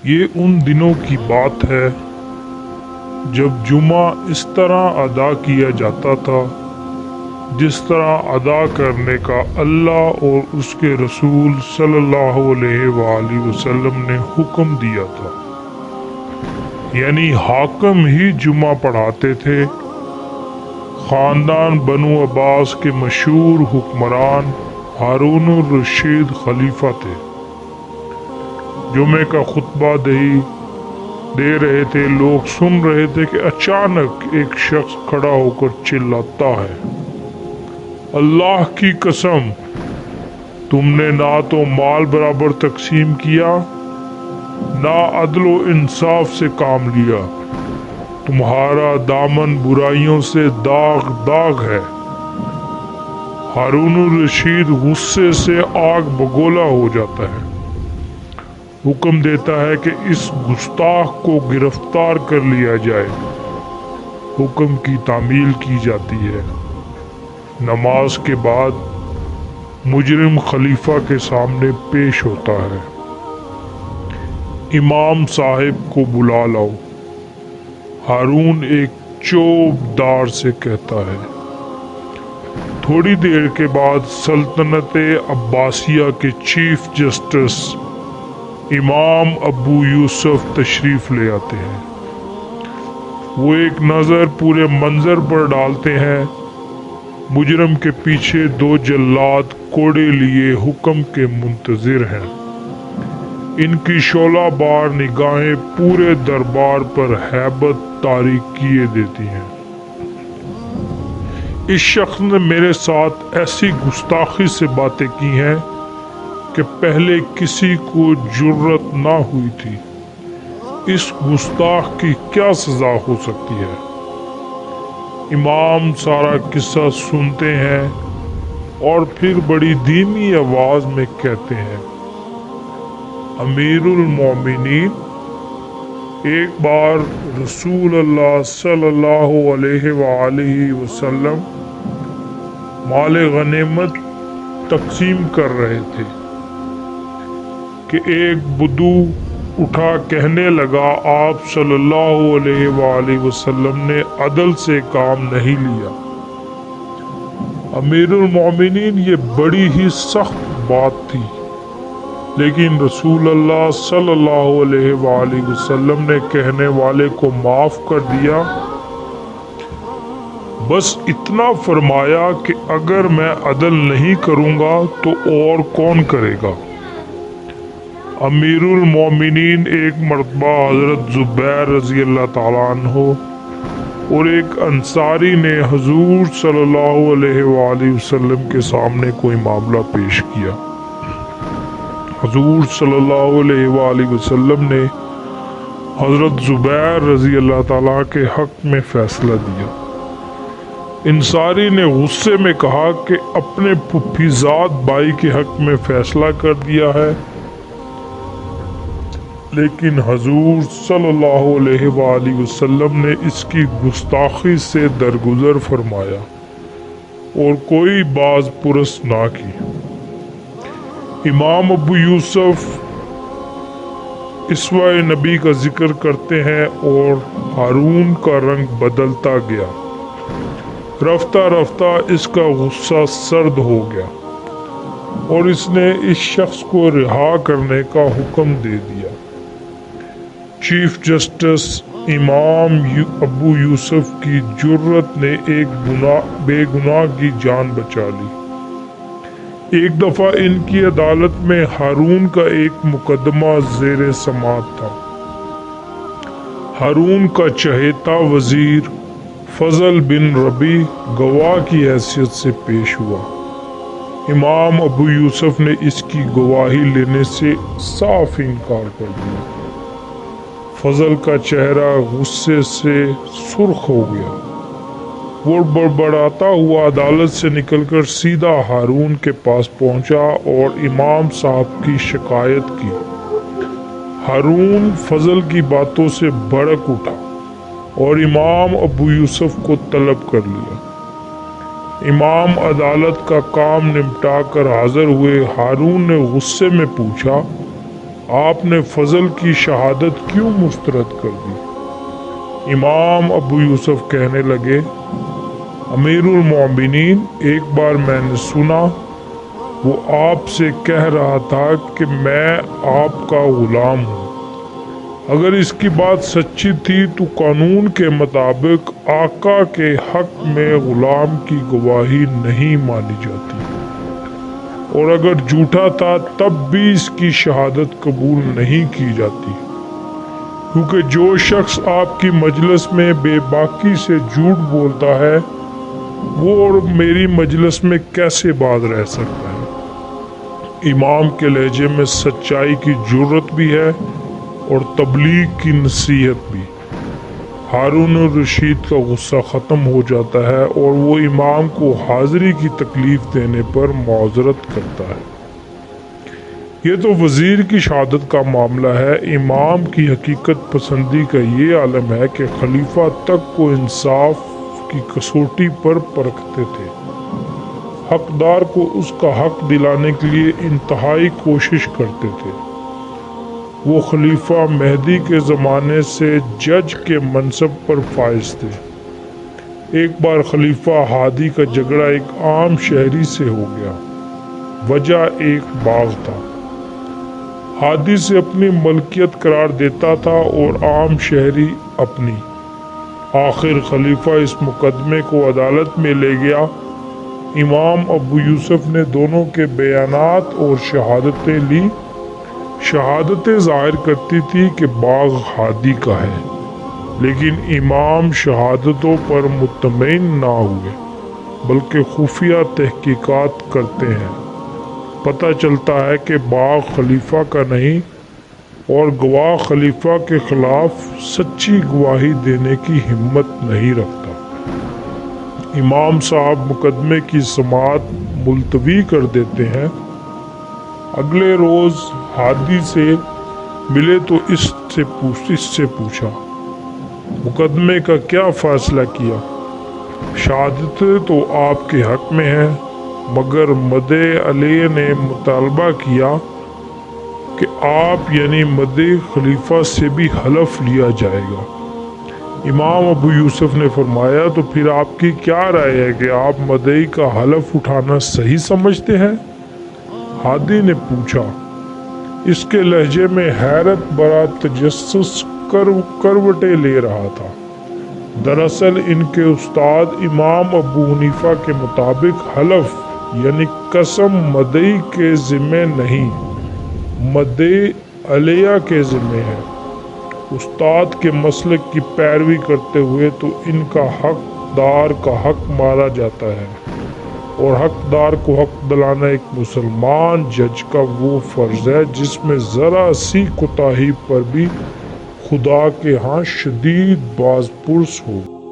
یہ ان دنوں کی بات ہے جب جمعہ اس طرح ادا کیا جاتا تھا جس طرح ادا کرنے کا اللہ اور اس کے رسول صلی اللہ علیہ وآلہ وسلم نے حکم دیا تھا، یعنی حاکم ہی جمعہ پڑھاتے تھے۔ خاندان بنو عباس کے مشہور حکمران ہارون الرشید خلیفہ تھے۔ جمعے کا خطبہ دے رہے تھے، لوگ سن رہے تھے کہ اچانک ایک شخص کھڑا ہو کر چلاتا ہے، اللہ کی قسم، تم نے نہ تو مال برابر تقسیم کیا، نہ عدل و انصاف سے کام لیا، تمہارا دامن برائیوں سے داغ ہے۔ ہارون الرشید غصے سے آگ بگولا ہو جاتا ہے، حکم دیتا ہے کہ اس گستاخ کو گرفتار کر لیا جائے۔ حکم کی تعمیل کی جاتی ہے۔ نماز کے بعد مجرم خلیفہ کے سامنے پیش ہوتا ہے۔ امام صاحب کو بلا لاؤ، ہارون ایک چوب دار سے کہتا ہے۔ تھوڑی دیر کے بعد سلطنت عباسیہ کے چیف جسٹس امام ابو یوسف تشریف لے آتے ہیں۔ وہ ایک نظر پورے منظر پر ڈالتے ہیں۔ مجرم کے پیچھے دو جلاد کوڑے لیے حکم کے منتظر ہیں۔ ان کی شعلہ بار نگاہیں پورے دربار پر ہیبت طاری کیے دیتی ہیں۔ اس شخص نے میرے ساتھ ایسی گستاخی سے باتیں کی ہیں کہ پہلے کسی کو جرأت نہ ہوئی تھی۔ اس گستاخ کی کیا سزا ہو سکتی ہے؟ امام سارا قصہ سنتے ہیں اور پھر بڑی دھیمی آواز میں کہتے ہیں، امیر المومنین، ایک بار رسول اللہ صلی اللہ علیہ وآلہ وسلم مال غنیمت تقسیم کر رہے تھے کہ ایک بدو اٹھا کہنے لگا، آپ صلی اللہ علیہ وآلہ وسلم نے عدل سے کام نہیں لیا۔ امیر المومنین، یہ بڑی ہی سخت بات تھی، لیکن رسول اللہ صلی اللہ علیہ وآلہ وسلم نے کہنے والے کو معاف کر دیا، بس اتنا فرمایا کہ اگر میں عدل نہیں کروں گا تو اور کون کرے گا؟ امیر المومنین ایک مرتبہ حضرت زبیر رضی اللہ تعالیٰ عنہ اور ایک انصاری نے حضور صلی اللہ علیہ وآلہ وسلم کے سامنے کوئی معاملہ پیش کیا۔ حضور صلی اللہ علیہ وآلہ وسلم نے حضرت زبیر رضی اللہ تعالیٰ کے حق میں فیصلہ دیا۔ انصاری نے غصے میں کہا کہ اپنے پھوپھیزاد بھائی کے حق میں فیصلہ کر دیا ہے، لیکن حضور صلی اللہ علیہ وآلہ وسلم نے اس کی گستاخی سے درگزر فرمایا اور کوئی باز پرس نہ کی۔ امام ابو یوسف اسوہ نبی کا ذکر کرتے ہیں اور ہارون کا رنگ بدلتا گیا۔ رفتہ رفتہ اس کا غصہ سرد ہو گیا اور اس نے اس شخص کو رہا کرنے کا حکم دے دیا۔ چیف جسٹس امام ابو یوسف کی جرأت نے ایک بے گناہ کی جان بچا لی۔ ایک دفعہ ان کی عدالت میں ہارون کا ایک مقدمہ زیر سماعت تھا۔ ہارون کا چہیتا وزیر فضل بن ربیع گواہ کی حیثیت سے پیش ہوا۔ امام ابو یوسف نے اس کی گواہی لینے سے صاف انکار کر دیا۔ فضل کا چہرہ غصے سے سرخ ہو گیا۔ وہ بڑبڑاتا ہوا عدالت سے نکل کر سیدھا ہارون کے پاس پہنچا اور امام صاحب کی شکایت کی۔ ہارون فضل کی باتوں سے بھڑک اٹھا اور امام ابو یوسف کو طلب کر لیا۔ امام عدالت کا کام نمٹا کر حاضر ہوئے۔ ہارون نے غصے میں پوچھا، آپ نے فضل کی شہادت کیوں مسترد کر دی؟ امام ابو یوسف کہنے لگے، امیر المومنین، ایک بار میں نے سنا وہ آپ سے کہہ رہا تھا کہ میں آپ کا غلام ہوں۔ اگر اس کی بات سچی تھی تو قانون کے مطابق آقا کے حق میں غلام کی گواہی نہیں مانی جاتی، اور اگر جھوٹا تھا تب بھی اس کی شہادت قبول نہیں کی جاتی، کیونکہ جو شخص آپ کی مجلس میں بے باکی سے جھوٹ بولتا ہے وہ اور میری مجلس میں کیسے باز رہ سکتا ہے؟ امام کے لہجے میں سچائی کی جرت بھی ہے اور تبلیغ کی نصیحت بھی۔ ہارون الرشید کا غصہ ختم ہو جاتا ہے اور وہ امام کو حاضری کی تکلیف دینے پر معذرت کرتا ہے۔ یہ تو وزیر کی شہادت کا معاملہ ہے۔ امام کی حقیقت پسندی کا یہ عالم ہے کہ خلیفہ تک کو انصاف کی کسوٹی پر پرکھتے تھے، حقدار کو اس کا حق دلانے کے لیے انتہائی کوشش کرتے تھے۔ وہ خلیفہ مہدی کے زمانے سے جج کے منصب پر فائز تھے۔ ایک بار خلیفہ ہادی کا جھگڑا ایک عام شہری سے ہو گیا، وجہ ایک باغ تھا۔ ہادی سے اپنی ملکیت قرار دیتا تھا اور عام شہری اپنی۔ آخر خلیفہ اس مقدمے کو عدالت میں لے گیا۔ امام ابو یوسف نے دونوں کے بیانات اور شہادتیں لی۔ شہادتیں ظاہر کرتی تھی کہ باغ ہادی کا ہے، لیکن امام شہادتوں پر مطمئن نہ ہوئے، بلکہ خفیہ تحقیقات کرتے ہیں۔ پتہ چلتا ہے کہ باغ خلیفہ کا نہیں اور گواہ خلیفہ کے خلاف سچی گواہی دینے کی ہمت نہیں رکھتا۔ امام صاحب مقدمے کی سماعت ملتوی کر دیتے ہیں۔ اگلے روز ہادی سے ملے تو اس سے پوچھا، مقدمے کا کیا فیصلہ کیا؟ شہادتیں تو آپ کے حق میں ہیں، مگر مدعی علیہ نے مطالبہ کیا کہ آپ یعنی مدعی خلیفہ سے بھی حلف لیا جائے گا۔ امام ابو یوسف نے فرمایا، تو پھر آپ کی کیا رائے ہے کہ آپ مدعی کا حلف اٹھانا صحیح سمجھتے ہیں؟ ہادی نے پوچھا۔ اس کے لہجے میں حیرت بھرا تجسس کروٹیں لے رہا تھا۔ دراصل ان کے استاد امام ابو حنیفہ کے مطابق حلف یعنی قسم مدعی کے ذمہ نہیں، مدعی علیہ کے ذمہ ہے۔ استاد کے مسلک کی پیروی کرتے ہوئے تو ان کا حقدار کا حق مارا جاتا ہے، اور حقدار کو حق دلانا ایک مسلمان جج کا وہ فرض ہے جس میں ذرا سی کوتاہی پر بھی خدا کے ہاں شدید باز پرس ہو۔